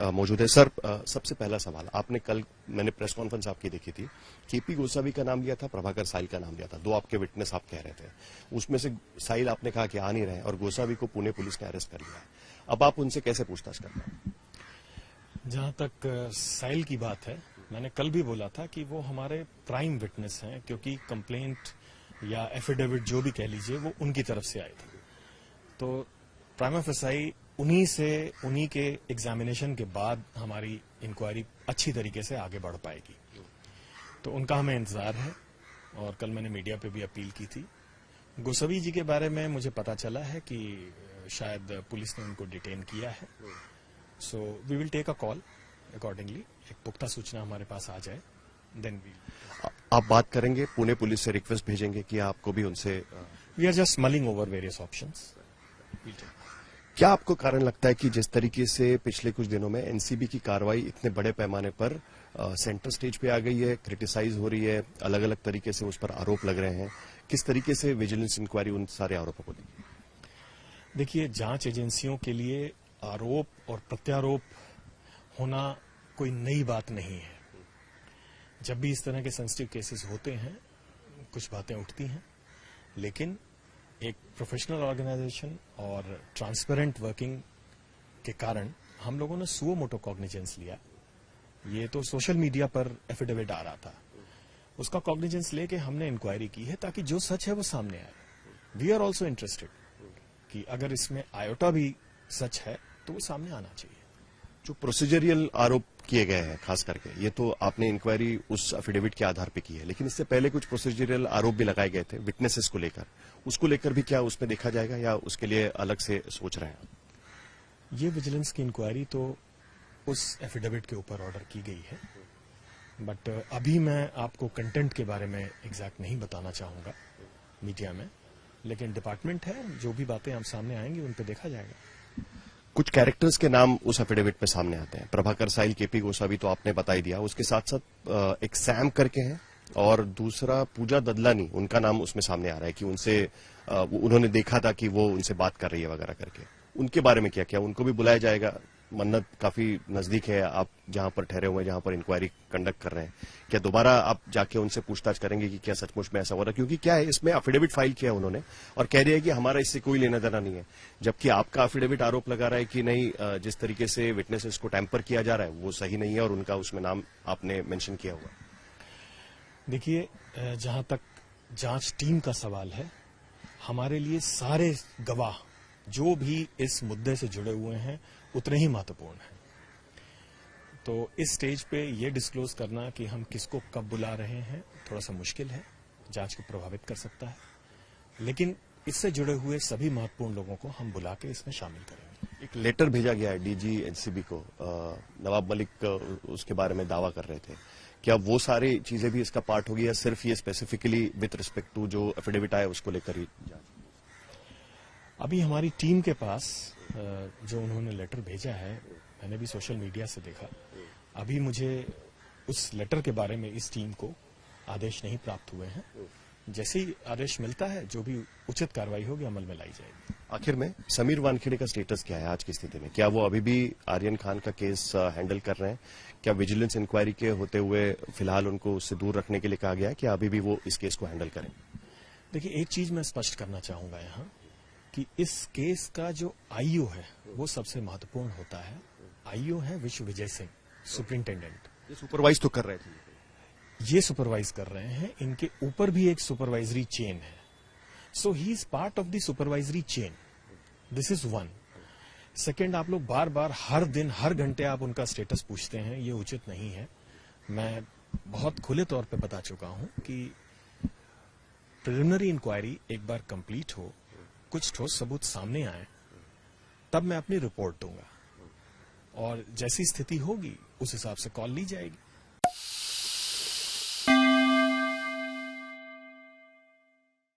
मौजूद है सर। सबसे पहला सवाल, आपने कल, मैंने प्रेस कॉन्फ्रेंस आपकी देखी थी, केपी गोसावी का नाम लिया था, प्रभाकर साहिल का नाम लिया था, दो आपके विटनेस आप कह रहे थे। उसमें से साहिल आपने कहा कि आ नहीं रहे और गोसावी को पुणे पुलिस ने अरेस्ट कर लिया है। अब आप उनसे कैसे पूछताछ करते हैं? जहां तक साहिल की बात है, मैंने कल भी बोला था कि वो हमारे प्राइम विटनेस हैं, क्योंकि कंप्लेंट या एफिडेविट जो भी कह लीजिए वो उनकी तरफ से आए थे। तो प्राइमा फेसाई उन्हीं के एग्जामिनेशन के बाद हमारी इंक्वायरी अच्छी तरीके से आगे बढ़ पाएगी। तो उनका हमें इंतजार है और कल मैंने मीडिया पे भी अपील की थी। गोसावी जी के बारे में मुझे पता चला है कि शायद पुलिस ने उनको डिटेन किया है। So we will take a call accordingly. एक पुख्ता सूचना हमारे पास आ जाए, देन आप बात करेंगे, पुणे पुलिस से रिक्वेस्ट भेजेंगे कि आपको भी उनसे? We are just mulling over various options. क्या आपको कारण लगता है कि जिस तरीके से पिछले कुछ दिनों में एनसीबी की कार्रवाई इतने बड़े पैमाने पर सेंटर स्टेज पे आ गई है, क्रिटिसाइज हो रही है, अलग अलग तरीके से उस पर आरोप लग रहे हैं, किस तरीके से विजिलेंस इंक्वायरी उन सारे आरोपों को देगी? देखिए, जांच एजेंसियों के लिए आरोप और प्रत्यारोप होना कोई नई बात नहीं है। जब भी इस तरह के सेंसिटिव केसेस होते हैं, कुछ बातें उठती हैं, लेकिन एक प्रोफेशनल ऑर्गेनाइजेशन और ट्रांसपेरेंट वर्किंग के कारण हम लोगों ने सुओ मोटो कॉग्निजेंस लिया। ये तो सोशल मीडिया पर एफिडेविट आ रहा था, उसका कॉग्निजेंस लेके हमने इंक्वायरी की है ताकि जो सच है वो सामने आए। वी आर ऑल्सो इंटरेस्टेड कि अगर इसमें आयोटा भी सच है तो वो सामने आना चाहिए। जो प्रोसीजरियल आरोप किए गए हैं खास करके, ये तो आपने इंक्वायरी उस एफिडेविट के आधार पे की है, लेकिन इससे पहले कुछ प्रोसीजरियल आरोप भी लगाए गए थे विटनेसेस को लेकर, उसको लेकर भी क्या उसमें देखा जाएगा या उसके लिए अलग से सोच रहे हैं? ये विजिलेंस की इंक्वायरी तो उस एफिडेविट के ऊपर ऑर्डर की गई है, बट अभी मैं आपको कंटेंट के बारे में एग्जैक्ट नहीं बताना चाहूंगा मीडिया में, लेकिन डिपार्टमेंट है, जो भी बातें हम सामने आएंगी उन पर देखा जाएगा। कुछ कैरेक्टर्स के नाम उस एफिडेविट में सामने आते हैं, प्रभाकर साहिल, केपी गोसावी तो आपने बता ही दिया, उसके साथ साथ एक सैम करके हैं और दूसरा पूजा ददलानी, उनका नाम उसमें सामने आ रहा है कि उनसे उन्होंने देखा था कि वो उनसे बात कर रही है वगैरह करके। उनके बारे में क्या क्या उनको भी बुलाया जाएगा? मन्नत काफी नजदीक है, आप जहां पर ठहरे हुए हैं, जहां पर इंक्वायरी कंडक्ट कर रहे हैं, क्या दोबारा आप जाके उनसे पूछताछ करेंगे कि क्या सचमुच में ऐसा हो रहा है? क्योंकि क्या है, इसमें एफिडेविट फाइल किया उन्होंने और कह रही है कि हमारा इससे कोई लेना देना नहीं है, जबकि आपका एफिडेविट आरोप लगा रहा है कि नहीं, जिस तरीके से विटनेसेस को टैंपर किया जा रहा है वो सही नहीं है और उनका उसमें नाम आपने मेंशन किया हुआ। देखिए, जहां तक जांच टीम का सवाल है, हमारे लिए सारे गवाह जो भी इस मुद्दे से जुड़े हुए हैं उतने ही महत्वपूर्ण हैं। तो इस स्टेज पे ये डिस्क्लोज करना कि हम किसको कब बुला रहे हैं थोड़ा सा मुश्किल है, जांच को प्रभावित कर सकता है, लेकिन इससे जुड़े हुए सभी महत्वपूर्ण लोगों को हम बुला के इसमें शामिल करेंगे। एक लेटर भेजा गया है डीजी एनसीबी को, नवाब मलिक उसके बारे में दावा कर रहे थे, क्या वो सारी चीजें भी इसका पार्ट होगी या सिर्फ ये स्पेसिफिकली विथ रिस्पेक्ट टू जो एफिडेविट आया उसको लेकर ही? अभी हमारी टीम के पास जो उन्होंने लेटर भेजा है, मैंने भी सोशल मीडिया से देखा, अभी मुझे उस लेटर के बारे में इस टीम को आदेश नहीं प्राप्त हुए हैं। जैसे ही आदेश मिलता है, जो भी उचित कार्रवाई होगी अमल में लाई जाएगी। आखिर में समीर वानखेड़े का स्टेटस क्या है आज की स्थिति में? क्या वो अभी भी आर्यन खान का केस हैंडल कर रहे हैं? क्या विजिलेंस इंक्वायरी के होते हुए फिलहाल उनको उससे दूर रखने के लिए कहा गया है, क्या अभी भी वो इस केस को हैंडल करें? देखिए, एक चीज मैं स्पष्ट करना चाहूंगा यहाँ कि इस केस का जो आईओ है वो सबसे महत्वपूर्ण होता है। आईओ है विश्व विजय सिंह, सुपरिंटेंडेंट। ये सुपरवाइज तो कर रहे थे, ये सुपरवाइज कर रहे हैं, इनके ऊपर भी एक सुपरवाइजरी चेन है। So he is part of the supervisory chain, this is one. Second, आप लोग बार बार हर दिन हर घंटे आप उनका स्टेटस पूछते हैं, ये उचित नहीं है। मैं बहुत खुले तौर पे बता चुका हूं कि प्रिलिमिनरी इंक्वायरी एक बार कंप्लीट हो, कुछ ठोस सबूत सामने आए, तब मैं अपनी रिपोर्ट दूंगा और जैसी स्थिति होगी उस हिसाब से कॉल ली जाएगी।